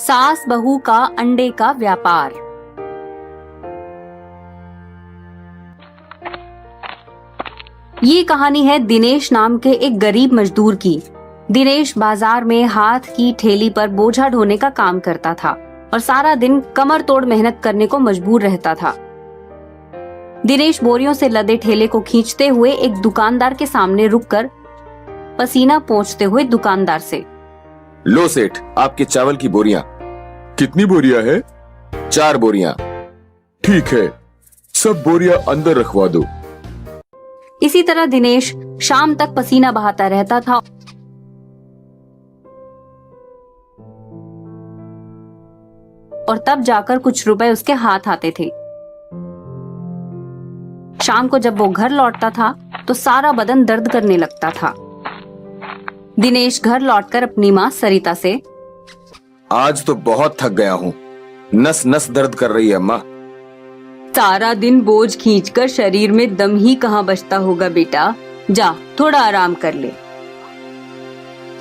सास बहू का अंडे का व्यापार। ये कहानी है दिनेश नाम के एक गरीब मजदूर की। दिनेश बाजार में हाथ की ठेली पर बोझा ढोने का काम करता था और सारा दिन कमर तोड़ मेहनत करने को मजबूर रहता था। दिनेश बोरियों से लदे ठेले को खींचते हुए एक दुकानदार के सामने रुककर पसीना पोंछते हुए दुकानदार से, लो सेठ, आपके चावल की बोरियां। कितनी बोरियां है? 4 बोरियां। ठीक है, सब बोरियां अंदर रखवा दो। इसी तरह दिनेश शाम तक पसीना बहाता रहता था और तब जाकर कुछ रुपए उसके हाथ आते थे। शाम को जब वो घर लौटता था तो सारा बदन दर्द करने लगता था। दिनेश घर लौटकर अपनी माँ सरिता से, आज तो बहुत थक गया हूँ, नस नस दर्द कर रही है अम्मा। सारा दिन बोझ खींचकर शरीर में दम ही कहाँ बचता होगा बेटा, जा थोड़ा आराम कर ले।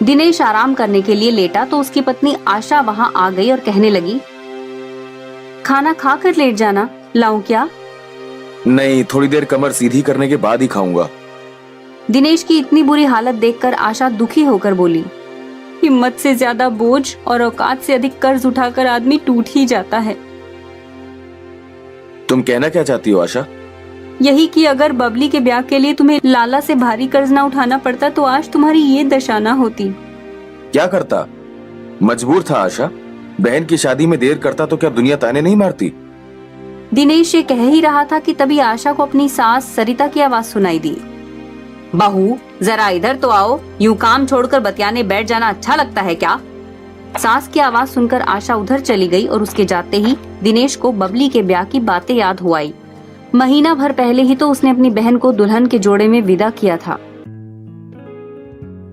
दिनेश आराम करने के लिए लेटा तो उसकी पत्नी आशा वहां आ गई और कहने लगी, खाना खा कर लेट जाना, लाऊं क्या? नहीं, थोड़ी देर कमर सीधी करने के बाद ही खाऊंगा। दिनेश की इतनी बुरी हालत देखकर आशा दुखी होकर बोली, हिम्मत से ज्यादा बोझ और औकात से अधिक कर्ज उठाकर आदमी टूट ही जाता है। तुम कहना क्या चाहती हो आशा? यही कि अगर बबली के ब्याह के लिए तुम्हें लाला से भारी कर्ज ना उठाना पड़ता तो आज तुम्हारी ये दशा ना होती। क्या करता? मजबूर था आशा। बहन की शादी में देर करता तो क्या दुनिया ताने नहीं मारती? दिनेश ये कह ही रहा था कि तभी आशा को अपनी सास सरिता की आवाज सुनाई दी, बहू जरा इधर तो आओ, यूं काम छोड़कर बतियाने बैठ जाना अच्छा लगता है क्या? सास की आवाज सुनकर आशा उधर चली गई और उसके जाते ही दिनेश को बबली के ब्याह की बातें याद हो आई। महीना भर पहले ही तो उसने अपनी बहन को दुल्हन के जोड़े में विदा किया था।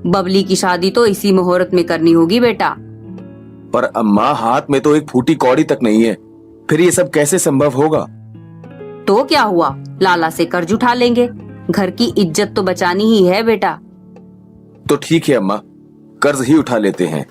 बबली की शादी तो इसी मुहूर्त में करनी होगी बेटा। पर अम्मा, हाथ में तो एक फूटी कौड़ी तक नहीं है, फिर ये सब कैसे संभव होगा? तो क्या हुआ, लाला से कर्ज उठा लेंगे, घर की इज्जत तो बचानी ही है बेटा। तो ठीक है अम्मा, कर्ज ही उठा लेते हैं।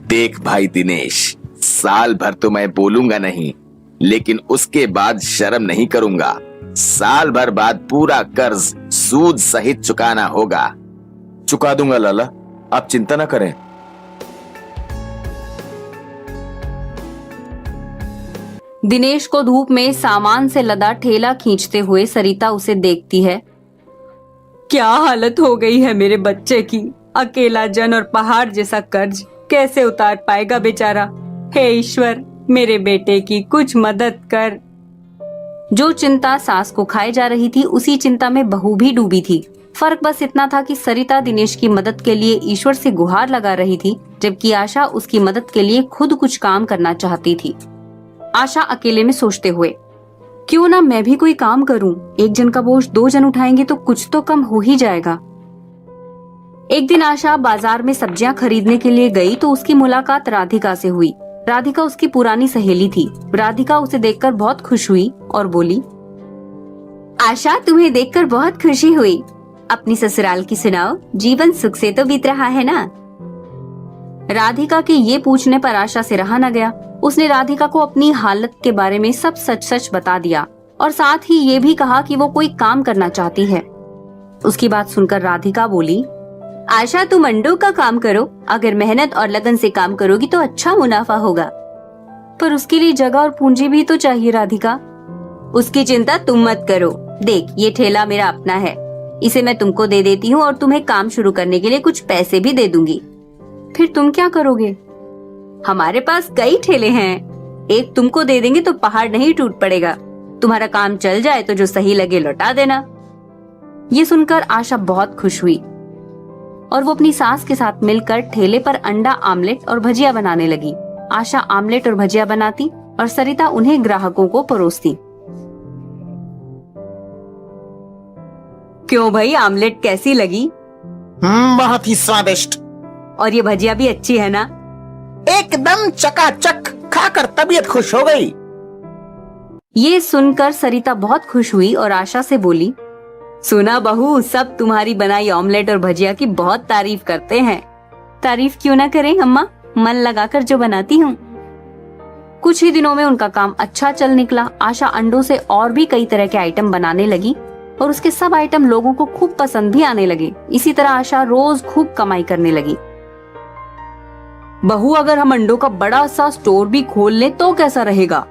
देख भाई दिनेश, साल भर तो मैं बोलूंगा नहीं, लेकिन उसके बाद शर्म नहीं करूंगा। साल भर बाद पूरा कर्ज सूद सहित चुकाना होगा। चुका दूंगा लाला, आप चिंता ना करें। दिनेश को धूप में सामान से लदा ठेला खींचते हुए सरिता उसे देखती है। क्या हालत हो गई है मेरे बच्चे की, अकेला जन और पहाड़ जैसा कर्ज कैसे उतार पाएगा बेचारा। हे ईश्वर, मेरे बेटे की कुछ मदद कर। जो चिंता सास को खाए जा रही थी उसी चिंता में बहू भी डूबी थी। फर्क बस इतना था कि सरिता दिनेश की मदद के लिए ईश्वर से गुहार लगा रही थी, जबकि आशा उसकी मदद के लिए खुद कुछ काम करना चाहती थी। आशा अकेले में सोचते हुए, क्यों ना मैं भी कोई काम करूं, एक जन का बोझ 2 जन उठाएंगे तो कुछ तो कम हो ही जाएगा। एक दिन आशा बाजार में सब्जियां खरीदने के लिए गई तो उसकी मुलाकात राधिका से हुई। राधिका उसकी पुरानी सहेली थी। राधिका उसे देखकर बहुत खुश हुई और बोली, आशा तुम्हें देखकर बहुत खुशी हुई, अपनी ससुराल की सुनाओ, जीवन सुख से तो बीत रहा है ना? राधिका के ये पूछने पर आशा से रहा न गया। उसने राधिका को अपनी हालत के बारे में सब सच सच बता दिया और साथ ही ये भी कहा कि वो कोई काम करना चाहती है। उसकी बात सुनकर राधिका बोली, आशा तुम अंडों का काम करो, अगर मेहनत और लगन से काम करोगी तो अच्छा मुनाफा होगा। पर उसके लिए जगह और पूंजी भी तो चाहिए राधिका। उसकी चिंता तुम मत करो, देख ये ठेला मेरा अपना है, इसे मैं तुमको दे देती हूँ और तुम्हें काम शुरू करने के लिए कुछ पैसे भी दे दूंगी। फिर तुम क्या करोगे? हमारे पास कई ठेले हैं, एक तुमको दे देंगे तो पहाड़ नहीं टूट पड़ेगा। तुम्हारा काम चल जाए तो जो सही लगे लौटा देना। ये सुनकर आशा बहुत खुश हुई और वो अपनी सास के साथ मिलकर ठेले पर अंडा आमलेट और भजिया बनाने लगी। आशा आमलेट और भजिया बनाती और सरिता उन्हें ग्राहकों को परोसती। क्यों भाई, आमलेट कैसी लगी? बहुत ही स्वादिष्ट। और ये भजिया भी अच्छी है ना? एकदम चकाचक, खाकर तबीयत खुश हो गई। ये सुनकर सरिता बहुत खुश हुई और आशा से बोली, सुना बहू, सब तुम्हारी बनाई ऑमलेट और भजिया की बहुत तारीफ करते हैं। तारीफ क्यों ना करें अम्मा, मन लगाकर जो बनाती हूँ। कुछ ही दिनों में उनका काम अच्छा चल निकला। आशा अंडों से और भी कई तरह के आइटम बनाने लगी और उसके सब आइटम लोगों को खूब पसंद भी आने लगे। इसी तरह आशा रोज खूब कमाई करने लगी। बहू, अगर हम अंडों का बड़ा सा स्टोर भी खोल लें तो कैसा रहेगा?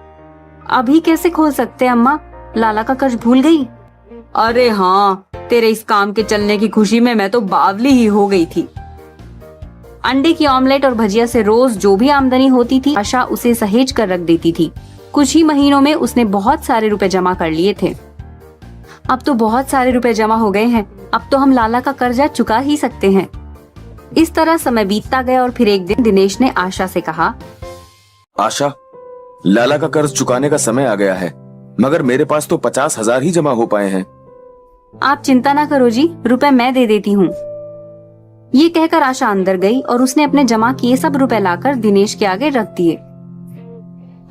अभी कैसे खोल सकते हैं अम्मा, लाला का कर्ज भूल गई? अरे हाँ, तेरे इस काम के चलने की खुशी में मैं तो बावली ही हो गई थी। अंडे की ऑमलेट और भजिया से रोज जो भी आमदनी होती थी आशा उसे सहेज कर रख देती थी। कुछ ही महीनों में उसने बहुत सारे रुपए जमा कर लिए थे। अब तो बहुत सारे रुपए जमा हो गए हैं, अब तो हम लाला का कर्जा चुका ही सकते हैं। इस तरह समय बीतता गया और फिर एक दिन दिनेश ने आशा से कहा, आशा, लाला का कर्ज चुकाने का समय आ गया है, मगर मेरे पास तो 50,000 ही जमा हो पाए हैं। आप चिंता ना करो जी, रुपए मैं दे देती हूँ। ये कहकर आशा अंदर गई और उसने अपने जमा किए सब रुपए लाकर दिनेश के आगे रख दिए।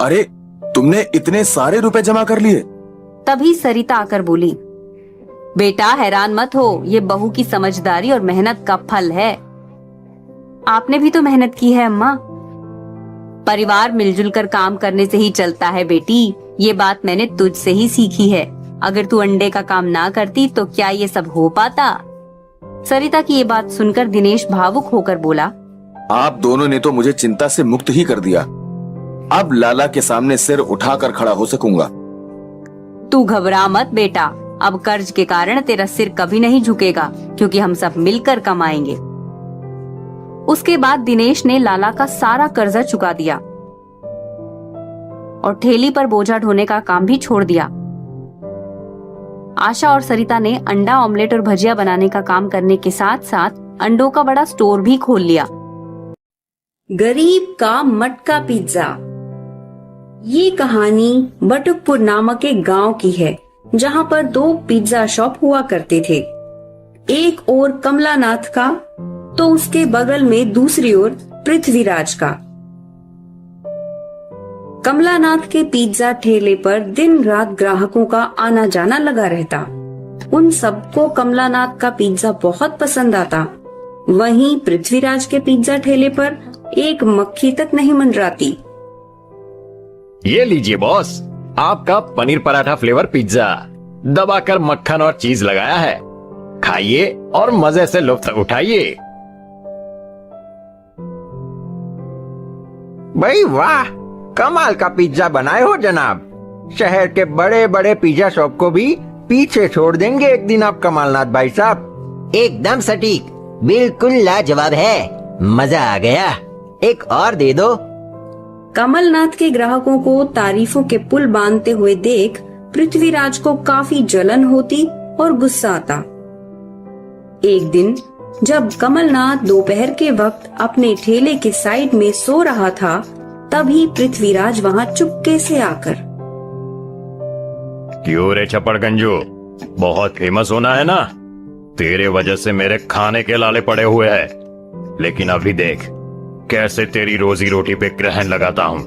अरे, तुमने इतने सारे रुपए जमा कर लिए? तभी सरिता आकर बोली, बेटा हैरान मत हो, ये बहू की समझदारी और मेहनत का फल है। आपने भी तो मेहनत की है अम्मा। परिवार मिलजुल कर काम करने से ही चलता है बेटी, ये बात मैंने तुझसे ही सीखी है। अगर तू अंडे का काम ना करती तो क्या ये सब हो पाता? सरिता की ये बात सुनकर दिनेश भावुक होकर बोला, आप दोनों ने तो मुझे चिंता से मुक्त ही कर दिया। अब लाला के सामने सिर उठाकर खड़ा हो सकूंगा। तू घबरा मत बेटा, अब कर्ज के कारण तेरा सिर कभी नहीं झुकेगा, क्योंकि हम सब मिलकर कमाएंगे। उसके बाद दिनेश ने लाला का सारा कर्जा चुका दिया और ठेली पर बोझा ढोने का काम भी छोड़ दिया। आशा और सरिता ने अंडा ऑमलेट और भजिया बनाने का काम करने के साथ साथ अंडों का बड़ा स्टोर भी खोल लिया। गरीब का मटका पिज्जा। ये कहानी बटुकपुर नामक एक गांव की है, जहां पर 2 पिज्जा शॉप हुआ करते थे। एक ओर कमलानाथ का तो उसके बगल में दूसरी ओर पृथ्वीराज का। कमलानाथ के पिज्जा ठेले पर दिन रात ग्राहकों का आना जाना लगा रहता। उन सबको कमलानाथ का पिज्जा बहुत पसंद आता। वहीं पृथ्वीराज के पिज्जा ठेले पर एक मक्खी तक नहीं मंडराती। ये लीजिए बॉस, आपका पनीर पराठा फ्लेवर पिज्जा, दबाकर मक्खन और चीज लगाया है। खाइए और मजे से लुत्फ उठाइए। भाई वाह, कमाल का पिज्जा बनाए हो जनाब। शहर के बड़े बड़े पिज्जा शॉप को भी पीछे छोड़ देंगे एक दिन आप कमालनाथ भाई साहब। एकदम सटीक, बिल्कुल लाजवाब है, मजा आ गया, एक और दे दो। कमलनाथ के ग्राहकों को तारीफों के पुल बांधते हुए देख पृथ्वीराज को काफी जलन होती और गुस्सा आता। एक दिन जब कमलनाथ दोपहर के वक्त अपने ठेले के साइड में सो रहा था, तभी पृथ्वीराज वहां चुपके से आकर, क्यों रे छपड़गंजू, बहुत फेमस होना है ना? तेरे वजह से मेरे खाने के लाले पड़े हुए हैं, लेकिन अभी देख कैसे तेरी रोजी रोटी पे ग्रहण लगाता हूँ।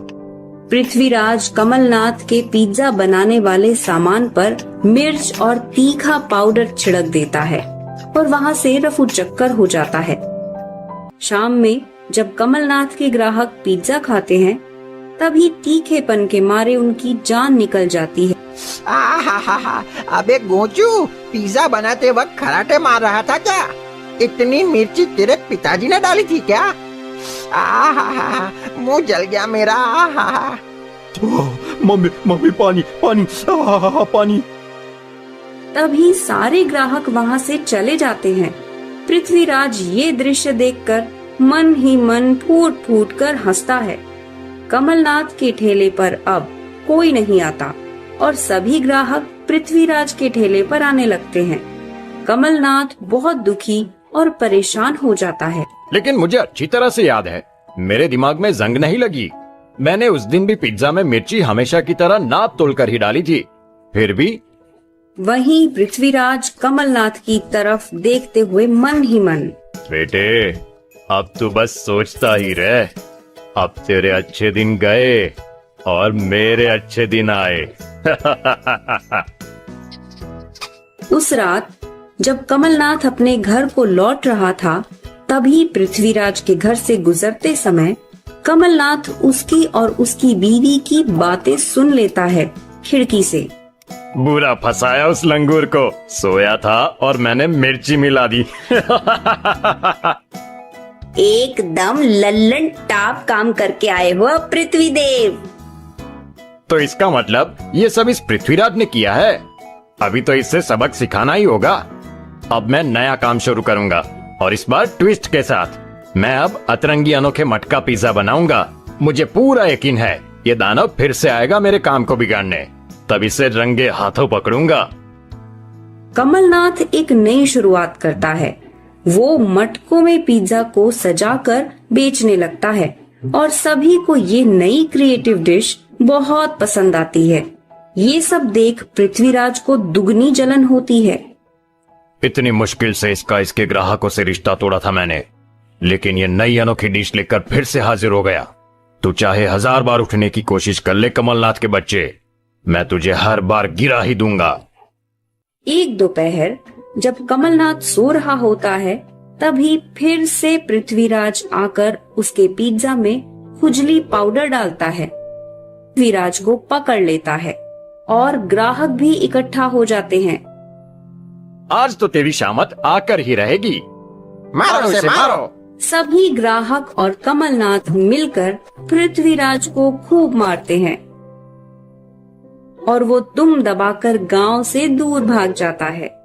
पृथ्वीराज कमलनाथ के पिज्जा बनाने वाले सामान पर मिर्च और तीखा पाउडर छिड़क देता है और वहाँ से रफू चक्कर हो जाता है। शाम में जब कमलनाथ के ग्राहक पिज्जा खाते हैं, तभी तीखेपन के मारे उनकी जान निकल जाती है। आहा, अबे गोचू, पिज्जा बनाते वक्त खराटे मार रहा था क्या? इतनी मिर्ची तेरे पिताजी ने डाली थी क्या? आहा, मुंह जल गया मेरा। आहा, मम्मी पानी पानी पानी। तभी सारे ग्राहक वहाँ से चले जाते हैं। पृथ्वीराज ये दृश्य देखकर मन ही मन फूट फूट कर हंसता है। कमलनाथ के ठेले पर अब कोई नहीं आता और सभी ग्राहक पृथ्वीराज के ठेले पर आने लगते हैं। कमलनाथ बहुत दुखी और परेशान हो जाता है। लेकिन मुझे अच्छी तरह से याद है, मेरे दिमाग में जंग नहीं लगी। मैंने उस दिन भी पिज्जा में मिर्ची हमेशा की तरह नाप तोल कर ही डाली थी, फिर भी। वहीं पृथ्वीराज कमलनाथ की तरफ देखते हुए मन ही मन, बेटे अब तू बस सोचता ही रह, अब तेरे अच्छे दिन गए और मेरे अच्छे दिन आए। उस रात जब कमलनाथ अपने घर को लौट रहा था, तभी पृथ्वीराज के घर से गुजरते समय कमलनाथ उसकी और उसकी बीवी की बातें सुन लेता है खिड़की से। बुरा फंसाया उस लंगूर को, सोया था और मैंने मिर्ची मिला दी। एकदम लल्लन टाप काम करके आए हो पृथ्वीदेव। तो इसका मतलब ये सब इस पृथ्वीराज ने किया है। अभी तो इससे सबक सिखाना ही होगा। अब मैं नया काम शुरू करूंगा और इस बार ट्विस्ट के साथ। मैं अब अतरंगी अनोखे मटका पिज्जा बनाऊंगा। मुझे पूरा यकीन है ये दानव फिर से आएगा मेरे काम को बिगाड़ने, तब इसे रंगे हाथों पकड़ूंगा। कमलनाथ एक नई शुरुआत करता है। वो मटकों में पिज्जा को सजाकर बेचने लगता है और सभी को ये नई क्रिएटिव डिश बहुत पसंद आती है। ये सब देख पृथ्वीराज को दुगनी जलन होती है। इतनी मुश्किल से इसके ग्राहकों से रिश्ता तोड़ा था मैंने, लेकिन ये नई अनोखी डिश लेकर फिर से हाजिर हो गया। तू चाहे 1000 बार उठने की कोशिश कर ले कमलनाथ के बच्चे, मैं तुझे हर बार गिरा ही दूंगा। एक दोपहर जब कमलनाथ सो रहा होता है, तभी फिर से पृथ्वीराज आकर उसके पिज्जा में खुजली पाउडर डालता है। पृथ्वीराज को पकड़ लेता है और ग्राहक भी इकट्ठा हो जाते हैं। आज तो तेरी शामत आकर ही रहेगी। मारो इसे, मारो। सभी ग्राहक और कमलनाथ मिलकर पृथ्वीराज को खूब मारते हैं और वो दुम दबाकर गांव से दूर भाग जाता है।